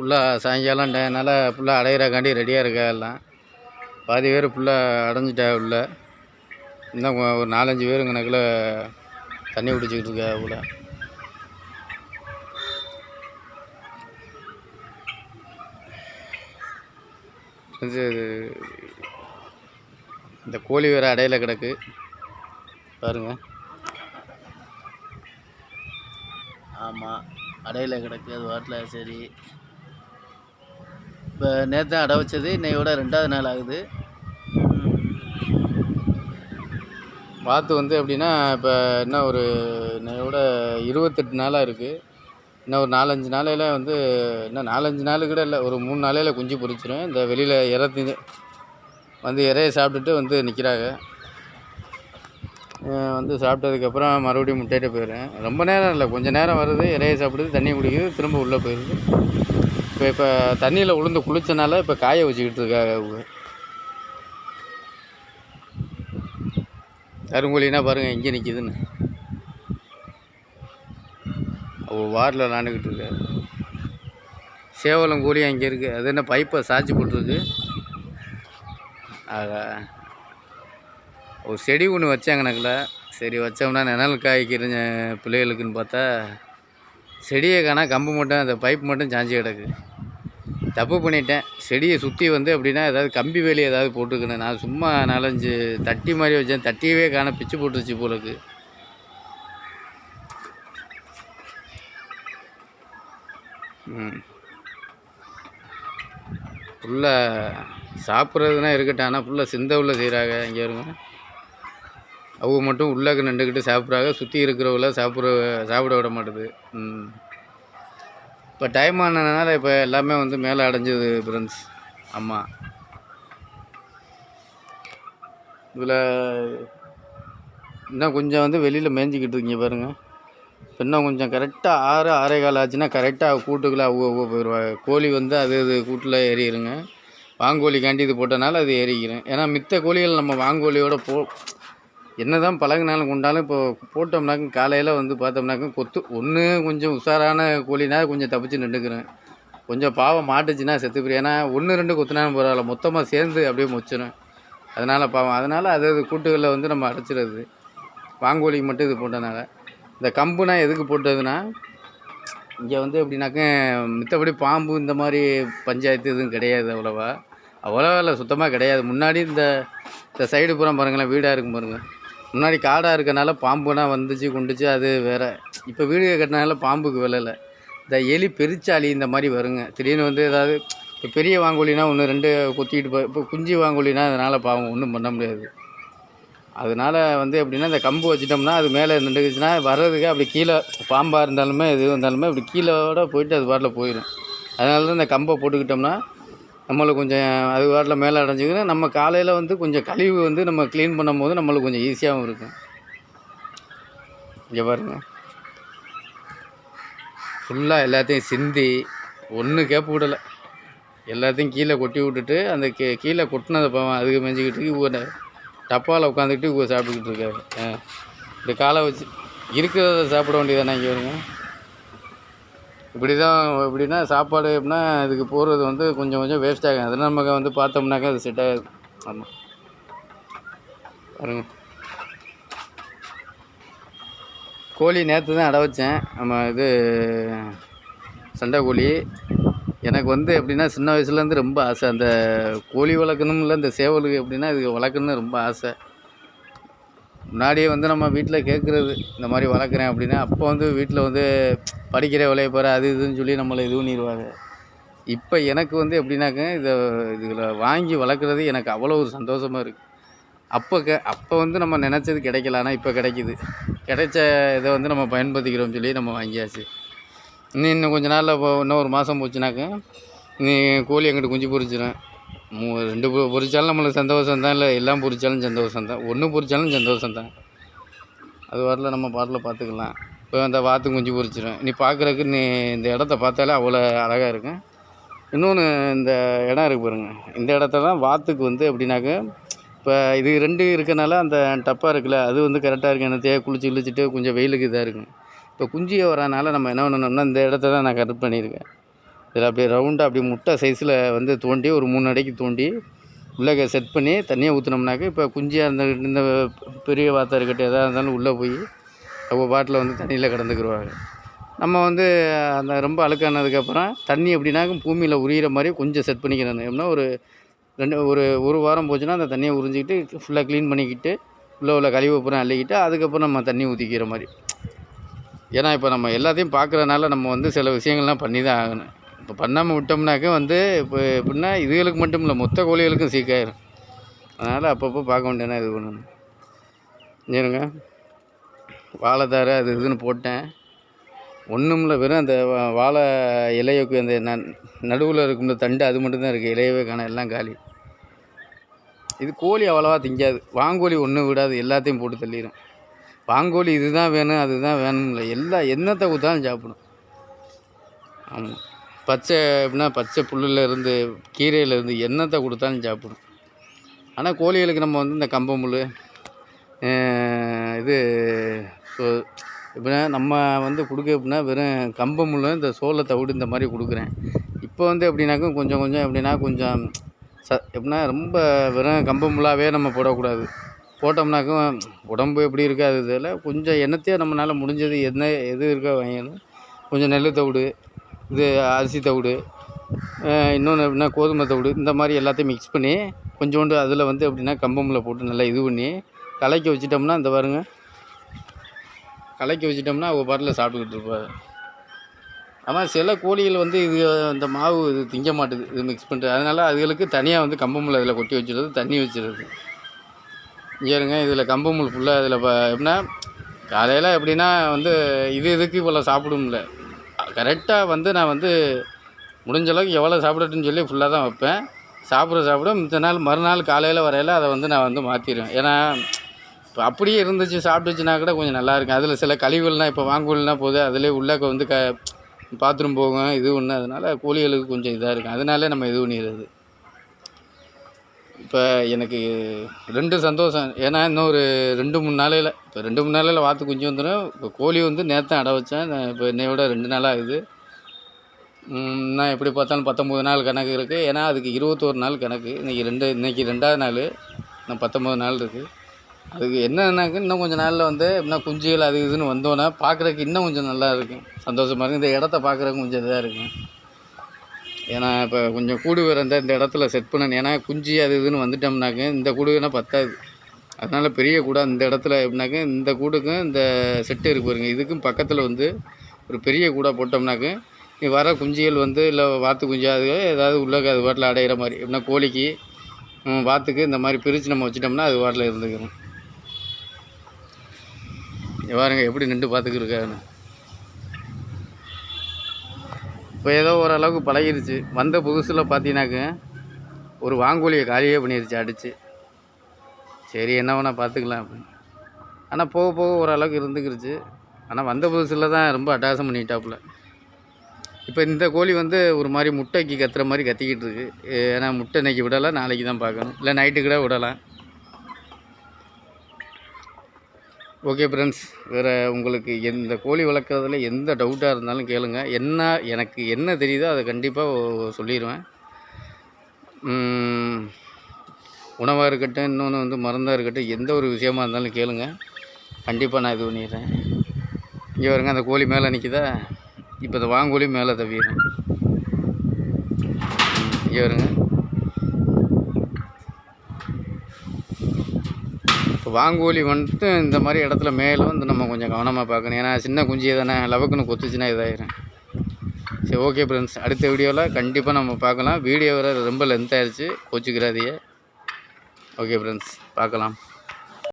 ஃபுல்லாக சாயங்காலம் டைம்னால ஃபுல்லாக அடையிறக்காண்டி ரெடியாக இருக்கா எல்லாம். பாதி பேர் ஃபுல்லாக அடைஞ்சிட்டா உள்ள. இன்னும் ஒரு 4-5 பேர் கணக்கில் தண்ணி பிடிச்சிக்கிட்டு இருக்கா உள்ள. இது இந்த கோழி வேறு அடையில கிடக்கு பாருங்கள். ஆமாம், அடையில கிடக்கு அது வாட்டில். சரி, இப்போ நேற்று அடை வச்சது இன்னையோட 2வது நாள் ஆகுது. வாத்து வந்து எப்படின்னா இப்போ இன்னும் ஒரு இன்னையோட 28 நாளாக இருக்குது. இன்னும் ஒரு 4-5 நாளையில் வந்து இன்னும் 4-5 நாள் கூட இல்லை, ஒரு 3 நாளையில் குஞ்சு பொரிச்சிடும். இந்த வெளியில் இறத்தி வந்து இறையை சாப்பிட்டுட்டு வந்து நிற்கிறாங்க. வந்து சாப்பிட்டதுக்கப்புறம் மறுபடியும் முட்டையிட்ட போயிடும். ரொம்ப நேரம் இல்லை, கொஞ்சம் நேரம் வருது, இறையை சாப்பிடுது, தண்ணி குடிக்குது, திரும்ப உள்ளே போயிடுது. இப்போ தண்ணியில் உளுந்து குளித்தனால இப்போ காய வச்சுக்கிட்டு இருக்காங்க அவங்க. கருங்கோழின்னா பாருங்கள் இங்கே நிற்கிதுன்னு. வாரில் விளாண்டுக்கிட்டு இருக்காரு. சேவலம் கோழி அங்கே இருக்குது. அது என்ன பைப்பை சாய்ச்சி போட்டிருக்கு. ஒரு செடி ஒன்று வச்சாங்க கணக்கில். சரி வச்சோம்னா நிழல் காய்க்கிறஞ்ச பிள்ளைகளுக்குன்னு பார்த்தா செடியை காணா, கம்பு மட்டும் அந்த பைப் மட்டும் சாஞ்சி கிடக்கு. தப்பு பண்ணிட்டேன். செடியை சுற்றி வந்து அப்படின்னா ஏதாவது கம்பி வேலி ஏதாவது போட்டுக்கணும். நான் சும்மா 4-5 தட்டி மாதிரி வச்சேன், தட்டியவே காண பிச்சு போட்டுருச்சு போலக்கு. ஃபுல்லாக சாப்பிட்றதுனா இருக்கட்டும், ஆனால் ஃபுல்லாக சிந்த உள்ள செய்கிறாங்க. இங்கே இருங்க, அவங்க மட்டும் உள்ளாக்க நின்றுக்கிட்டு சாப்பிட்றாங்க. சுற்றி இருக்கிறவங்கள சாப்பிட விட மாட்டுது. இப்போ டைம் ஆனதுனால இப்போ எல்லாமே வந்து மேலே அடைஞ்சிது ஃப்ரெண்ட்ஸ். ஆமாம், இதில் இன்னும் கொஞ்சம் வந்து வெளியில் மேய்ஞ்சிக்கிட்டு இருக்கீங்க பாருங்கள். இன்னும் கொஞ்சம் கரெக்டாக 6-6:15 ஆச்சுன்னா கரெக்டாக கூட்டுக்குள்ளே அவ்வளோ போயிடுவாங்க. கோழி வந்து அது கூட்டில் ஏறிடுங்க. வாங்கோழிக்காண்டி இது போட்டனால அது ஏறிக்கிறேன். ஏன்னா மித்த கோழிகள் நம்ம வாங்கோழியோட என்ன தான் பழகினாலும் கொண்டாலும் இப்போ போட்டோம்னாக்கும் காலையில் வந்து பார்த்தோம்னாக்கும் கொத்து ஒன்று கொஞ்சம் உஷாரான கோழினா கொஞ்சம் தப்பிச்சு நின்றுக்கிறேன். கொஞ்சம் பாவம் மாட்டுச்சுன்னா செத்துப்பிரி. ஏன்னா 1-2 கொத்துனாலும் பரவாயில்ல, மொத்தமாக சேர்ந்து அப்படியே மொச்சிடும். அதனால் பாவம், அதனால் அது கூட்டுகளில் வந்து நம்ம அடைச்சிடுறது. வாங்கோழிக்கு மட்டும் இது போட்டனால. இந்த கம்புனா எதுக்கு போட்டதுன்னா, இங்கே வந்து எப்படின்னாக்க மித்தபடி பாம்பு இந்த மாதிரி பஞ்சாயத்து எதுவும் கிடையாது. அவ்வளோவா இல்லை, சுத்தமாக கிடையாது. முன்னாடி இந்த சைடு புறம் பாருங்களேன், வீடாக இருக்கும் பாருங்கள். முன்னாடி காடாக இருக்கனால பாம்புனா வந்துச்சு கொண்டுச்சு, அது வேறு. இப்போ வீடு கட்டினால பாம்புக்கு விலையில. இந்த எலி பெருச்சாளி இந்த மாதிரி வருங்க. திடீர்னு வந்து ஏதாவது இப்போ பெரிய வாங்கோழினா 1-2 கொத்திக்கிட்டு இப்போ குஞ்சு வாங்கோழினா அதனால் பாவம் ஒன்றும் பண்ண முடியாது. அதனால் வந்து எப்படின்னா இந்த கம்பு வச்சிட்டோம்னா அது மேலே நின்றுக்குச்சுன்னா வர்றதுக்கு அப்படி கீழே பாம்பாக இருந்தாலுமே எது வந்தாலுமே அப்படி கீழோட போயிட்டு அது பாட்டில் போயிடும். அதனால தான் இந்த கம்பை போட்டுக்கிட்டோம்னா நம்மளுக்கு கொஞ்சம் அது வாட்டில் மேலே அடைஞ்சிக்கணும். நம்ம காலையில் வந்து கொஞ்சம் கழிவு வந்து நம்ம க்ளீன் பண்ணும் போது நம்மளுக்கு கொஞ்சம் ஈஸியாகவும் இருக்கும். இங்கே பாருங்க, ஃபுல்லாக எல்லாத்தையும் சிந்தி ஒன்றும் கேப்பு விடலை. எல்லாத்தையும் கீழே கொட்டி விட்டுட்டு அந்த கீழே கொட்டினதை பாவம் அதுக்கு மெஞ்சிக்கிட்டு இவங்க டப்பாவில் உட்காந்துக்கிட்டு இவங்க சாப்பிட்டுக்கிட்டு இருக்காரு. இப்படி காலை வச்சு இருக்கிறத சாப்பிட வேண்டியதானே. இங்கே வருங்க, இப்படி தான். எப்படின்னா சாப்பாடு எப்படின்னா இதுக்கு போகிறது வந்து கொஞ்சம் கொஞ்சம் வேஸ்ட் ஆகும். அதெல்லாம் நமக்கு வந்து பார்த்தோம்னாக்கா அது செட் ஆகாது. ஆமாம் பாருங்க, கோழி நேற்று தான் அடை வச்சேன். நம்ம இது சண்டை கோழி. எனக்கு வந்து எப்படின்னா சின்ன வயசுலேருந்து ரொம்ப ஆசை அந்த கோழி வளர்க்கணும்ல. இந்த சேவலுக்கு எப்படின்னா இதுக்கு வளர்க்கணும்னு ரொம்ப ஆசை. முன்னாடியே வந்து நம்ம வீட்டில் கேட்குறது இந்த மாதிரி வளர்க்குறேன் அப்படின்னா, அப்போ வந்து வீட்டில் வந்து படிக்கிற வேலையை போகிற அது இதுன்னு சொல்லி நம்மளை இது பண்ணிடுவாங்க. இப்போ எனக்கு வந்து எப்படின்னாக்க இதில் வாங்கி வளர்க்குறது எனக்கு அவ்வளோ ஒரு சந்தோஷமாக இருக்குது. அப்போ வந்து நம்ம நினச்சது கிடைக்கல, ஆனால் இப்போ கிடைக்கிது. கிடைச்ச இதை வந்து நம்ம பயன்படுத்திக்கிறோம்னு சொல்லி நம்ம வாங்கியாச்சு. இன்னும் கொஞ்சம் நாளில் இன்னும் 1 மாதம் போச்சுனாக்க நீ கோழி எங்கிட்ட குஞ்சு பொரிச்சிடும். 2 பொரிச்சாலும் நம்மளுக்கு சந்தோஷம் தான். இல்லை எல்லாம் பொரிச்சாலும் சந்தோஷம் தான். 1 பொரிச்சாலும் சந்தோஷம் தான். அது வரல, நம்ம பாட்டில் பார்த்துக்கலாம். இப்போ அந்த வாத்து குஞ்சு பொரிச்சிடும். நீ பார்க்குறக்கு இந்த இடத்த பார்த்தாலே அவ்வளோ அழகாக இருக்கும். இன்னொன்று இந்த இடம் இருக்குது பாருங்கள். இந்த இடத்த தான் வாத்துக்கு வந்து எப்படின்னாக்க இப்போ இது 2 இருக்கனால அந்த டப்பா இருக்குல்ல அது வந்து கரெக்டாக இருக்குது. என்னத்தையே குளிச்சு இழிச்சிட்டு கொஞ்சம் வெயிலுக்கு இதாக இருக்கும். இப்போ குஞ்சியை வரனால நம்ம என்ன பண்ணணும்னா இந்த இடத்த தான் நான் கரெக்ட் பண்ணியிருக்கேன். இதில் அப்படியே ரவுண்டாக அப்படியே முட்டை சைஸில் வந்து தோண்டி ஒரு 3 அடிக்கு தோண்டி உள்ளே செட் பண்ணி தண்ணியை ஊற்றினோம்னாக்க இப்போ குஞ்சியாக இந்த பெரிய வாத்தா இருக்கட்டும் எதாக இருந்தாலும் உள்ளே போய் அவங்க பாட்டில் வந்து தண்ணியில் கிடந்துக்கிடுவாங்க. நம்ம வந்து அந்த ரொம்ப அழுக்கானதுக்கப்புறம் தண்ணி எப்படின்னாக்க பூமியில் உரிகிற மாதிரி கொஞ்சம் செட் பண்ணிக்கிறேன். எப்படின்னா ஒரு வாரம் போச்சுன்னா அந்த தண்ணியை உறிஞ்சிக்கிட்டு ஃபுல்லாக க்ளீன் பண்ணிக்கிட்டு உள்ள கழிவு அப்புறம் அள்ளிக்கிட்டு அதுக்கப்புறம் நம்ம தண்ணி ஊற்றிக்கிற மாதிரி. ஏன்னா இப்போ நம்ம எல்லாத்தையும் பார்க்குறதுனால நம்ம வந்து சில விஷயங்கள்லாம் பண்ணி தான் ஆகணும். இப்போ பண்ணாமல் விட்டோம்னாக்க வந்து இப்போ எப்படின்னா இதுகளுக்கு மட்டும் இல்லை மொத்த கோழிகளுக்கும் சீக்காயிரும். அதனால் அப்பப்போ பார்க்க வேண்டியனா இது பண்ணணும். ஏனுங்க வாழைத்தாரை அது இதுன்னு போட்டேன். ஒன்றும் இல்லை, வெறும் அந்த வாழை இலையுக்கு அந்த நடுவில் இருக்கும் தண்டு அது மட்டும்தான் இருக்குது. இலையவே காண எல்லாம் காலி. இது கோழி அவ்வளோவா திங்காது. வாங்கோழி ஒன்றும் விடாது, எல்லாத்தையும் போட்டு தள்ளிடும். வாங்கோழி இதுதான் வேணும் அதுதான் வேணும் இல்லை, எல்லாம் என்னத்தை கொடுத்தாலும் சாப்பிடும். ஆமாம், பச்சை எப்படின்னா பச்சை புல்லுலேருந்து கீரையிலேருந்து என்னத்தை கொடுத்தாலும் சாப்பிடும். ஆனால் கோழிகளுக்கு நம்ம வந்து இந்த கம்பமுள் இது எப்படின்னா நம்ம வந்து கொடுக்க எப்படின்னா வெறும் கம்பமுள் இந்த சோள தவிடு இந்த மாதிரி கொடுக்குறேன். இப்போ வந்து எப்படின்னாக்கும் கொஞ்சம் எப்படின்னா கொஞ்சம் எப்படின்னா ரொம்ப வெறும் கம்பமுள்ளாவே நம்ம போடக்கூடாது. போட்டோம்னாக்கும் உடம்பு எப்படி இருக்காது. இதில் கொஞ்சம் என்னத்தையோ நம்மளால் முடிஞ்சது எது இருக்கோ வாங்கணும். கொஞ்சம் நெல் தவிடு, இது அரிசி தவிடு, இன்னொன்று எப்படின்னா கோதுமை தவிடு, இந்த மாதிரி எல்லாத்தையும் மிக்ஸ் பண்ணி கொஞ்சோண்டு அதில் வந்து எப்படின்னா கம்பமுள்ள போட்டு நல்லா இது பண்ணி கலக்கி வச்சிட்டோம்னா இந்த பாருங்க, கலக்கி வச்சிட்டோம்னா அவங்க பாட்டில் சாப்பிட்டுக்கிட்டு இருப்பாங்க. ஆனால் சில கோழிகள் வந்து இது இந்த மாவு இது திங்க மாட்டுது, இது மிக்ஸ் பண்ணிட்டு. அதனால் அதுகளுக்கு தனியாக வந்து கம்பமுள் அதில் கொட்டி வச்சுருது, தண்ணி வச்சுருது. இங்கே இருங்க, இதில் கம்பமுள் ஃபுல்லாக இதில் எப்படின்னா காலையில் எப்படின்னா வந்து இதுக்கு இவ்வளோ சாப்பிடும்ல, கரெக்டாக வந்து நான் வந்து முடிஞ்ச அளவுக்கு எவ்வளோ சாப்பிடட்டுன்னு சொல்லி ஃபுல்லாக தான் வைப்பேன். சாப்பிட மித்த நாள் மறுநாள் காலையில் வரையில் அதை வந்து நான் வந்து மாற்றிடுவேன். ஏன்னா இப்போ அப்படியே இருந்துச்சு சாப்பிட்டுச்சுன்னா கூட கொஞ்சம் நல்லாயிருக்கும். அதில் சில கழிவுகள்னால் இப்போ வாங்கோல்னால் போகுது, அதிலே உள்ளே வந்து பாத்ரூம் போகும் இது ஒன்று. அதனால் கோழிகளுக்கு கொஞ்சம் இதாக இருக்கும். அதனால நம்ம இது பண்ணிடுறது. இப்போ எனக்கு 2 சந்தோஷம். ஏன்னா இன்னும் ஒரு 2-3 நாளையில் இப்போ 2-3 நாளையில் வாத்து குஞ்சு வந்துடும். இப்போ கோழி வந்து நேற்று அடை வச்சேன். இப்போ என்னையோட 2 நாளாக ஆகுது. நான் எப்படி பார்த்தாலும் 19 நாள் கணக்கு இருக்குது. ஏன்னா அதுக்கு 21 நாள் கணக்கு. இன்றைக்கி 2ஆவது நாள், இன்னும் 19 நாள் இருக்குது. அதுக்கு என்னன்னாக்க இன்னும் கொஞ்சம் நாளில் வந்து எப்படின்னா குஞ்சுகள் அது இதுன்னு வந்தோன்னா பார்க்குறதுக்கு இன்னும் கொஞ்சம் நல்லா இருக்கும், சந்தோஷமாக இருக்கும். இந்த இடத்த பார்க்குறதுக்கு கொஞ்சம் இதாக இருக்கும். ஏன்னா இப்போ கொஞ்சம் கூடு வேறு இந்த இடத்துல செட் பண்ணணும். ஏன்னா குஞ்சு அது இதுன்னு வந்துட்டோம்னாக்க இந்த கூடுனா பத்தாது. அதனால் பெரிய கூடாக இந்த இடத்துல எப்படின்னாக்க இந்த கூடுக்கும் இந்த செட்டு இருக்கு பாருங்க, இதுக்கும் பக்கத்தில் வந்து ஒரு பெரிய கூடாக போட்டோம்னாக்க நீ வர குஞ்சுகள் வந்து இல்லை வாத்து குஞ்சு அது ஏதாவது உள்ளே அது வாட்டில் அடையிற மாதிரி. எப்படின்னா கோழிக்கு வாத்துக்கு இந்த மாதிரி பிரித்து நம்ம வச்சிட்டோம்னா அது வாட்டில் இருந்துக்கிறோம். பாருங்க எப்படி நின்று பார்த்துக்கிருக்காருன்னு. இப்போ ஏதோ ஓரளவுக்கு பழகிருச்சு. வந்த புதுசில் பார்த்தீங்கன்னாக்க ஒரு வாங்கோழியை காலியே பண்ணிடுச்சு அடித்து. சரி என்ன வேணால் பார்த்துக்கலாம் அப்படின்னு. ஆனால் போக போக ஓரளவுக்கு இருந்துக்கிருச்சு. ஆனால் வந்த புதுசில் தான் ரொம்ப அட்டாசம் பண்ணிட்டாப்புல. இப்போ இந்த கோழி வந்து ஒரு மாதிரி முட்டைக்கு கத்துற மாதிரி கத்திக்கிட்டு இருக்கு. ஏன்னா முட்டை இன்றைக்கி விடலாம், நாளைக்கு தான் பார்க்கணும், இல்லை நைட்டு கூட விடலாம். ஓகே ஃப்ரெண்ட்ஸ், வேறு உங்களுக்கு எந்த கோழி வளர்க்குறதுல எந்த டவுட்டாக இருந்தாலும் கேளுங்க. எனக்கு என்ன தெரியுதோ அதை கண்டிப்பாக சொல்லிடுவேன். உணவாக இருக்கட்டும், இன்னொன்று வந்து மருந்தாக இருக்கட்டும், எந்த ஒரு விஷயமா இருந்தாலும் கேளுங்க, கண்டிப்பாக நான் இது பண்ணிடுறேன். இங்கே வருங்க, அந்த கோழி மேலே நிற்கிதா, இப்போ இந்த வாங்கோழி மேலே தவிடுறேன். இங்கே வருங்க, இப்போ வாங்கோழி வந்துட்டு இந்த மாதிரி இடத்துல மேலே வந்து நம்ம கொஞ்சம் கவனமாக பார்க்கணும். ஏன்னா சின்ன குஞ்சியை தானே லவக்குன்னு கொத்துச்சுன்னா இதாகிடும். சரி ஓகே ஃப்ரெண்ட்ஸ், அடுத்த வீடியோவில் கண்டிப்பாக நம்ம பார்க்கலாம். வீடியோ வர ரொம்ப லென்த் ஆகிடுச்சு, கோச்சிக்கிறாதீங்க. ஓகே ஃப்ரெண்ட்ஸ், பார்க்கலாம்.